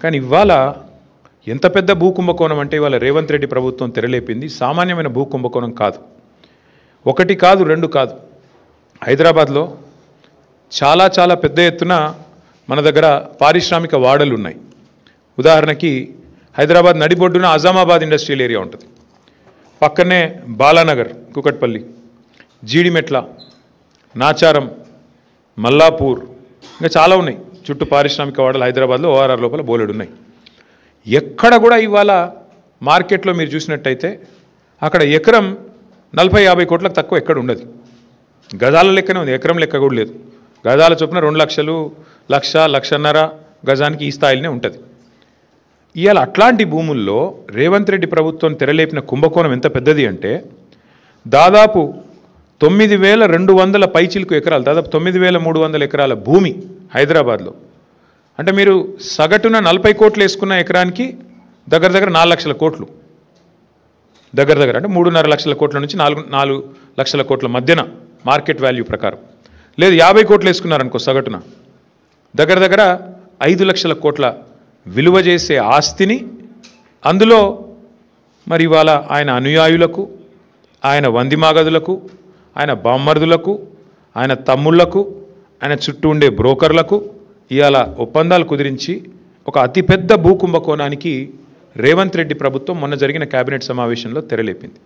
కానీ ఇవాళ ఎంత పెద్ద భూ కుంభకోణం అంటే ఇవాళ రేవంత్ రెడ్డి ప్రభుత్వం తెరలేపింది సామాన్యమైన భూ కుంభకోణం కాదు. ఒకటి కాదు, రెండు కాదు. హైదరాబాద్లో చాలా పెద్ద ఎత్తున మన దగ్గర పారిశ్రామిక వాడలు ఉన్నాయి. ఉదాహరణకి హైదరాబాద్ నడిబొడ్డున అజామాబాద్ ఇండస్ట్రియల్ ఏరియా ఉంటుంది. పక్కనే బాలానగర్, కుకట్పల్లి, జీడిమెట్ల, నాచారం, మల్లాపూర్, ఇంకా చాలా ఉన్నాయి. చుట్టూ పారిశ్రామిక వాడలు హైదరాబాద్లో ఓఆర్ఆర్ లోపల బోలెడు ఉన్నాయి. ఎక్కడ కూడా ఇవాళ మార్కెట్లో మీరు చూసినట్టయితే అక్కడ ఎకరం 40-50 కోట్లకు తక్కువ ఎక్కడ ఉండదు. గజాల లెక్కనే ఉంది, ఎకరం లెక్క కూడా లేదు. గజాల చొప్పున 2 లక్షలు, 1,00,000-1,50,000 గజానికి ఈ స్థాయిలోనే ఉంటుంది. ఇవాళ అట్లాంటి భూముల్లో రేవంత్ రెడ్డి ప్రభుత్వం తెరలేపిన కుంభకోణం ఎంత పెద్దది అంటే దాదాపు 9,200 పైచిలకు ఎకరాలు, దాదాపు 9,300 ఎకరాల భూమి హైదరాబాద్లో. అంటే మీరు సగటున 40 కోట్లు వేసుకున్న ఎకరానికి దగ్గర 4 లక్షల కోట్లు, దగ్గర అంటే 3.5 లక్షల కోట్ల నుంచి 4 లక్షల కోట్ల మధ్యన మార్కెట్ వాల్యూ ప్రకారం. లేదు 50 కోట్లు వేసుకున్నారనుకో సగటున దగ్గర 5 లక్షల కోట్ల విలువ చేసే ఆస్తిని అందులో మరి ఇవాళ ఆయన అనుయాయులకు, ఆయన వందిమాగదులకు, ఆయన బామ్మర్దులకు, ఆయన తమ్ముళ్లకు, ఆయన చుట్టూ ఉండే బ్రోకర్లకు ఇవాళ ఒప్పందాలు కుదిరించి ఒక అతిపెద్ద భూ కుంభకోణానికి రేవంత్ రెడ్డి ప్రభుత్వం మొన్న జరిగిన కేబినెట్ సమావేశంలో తెరలేపింది.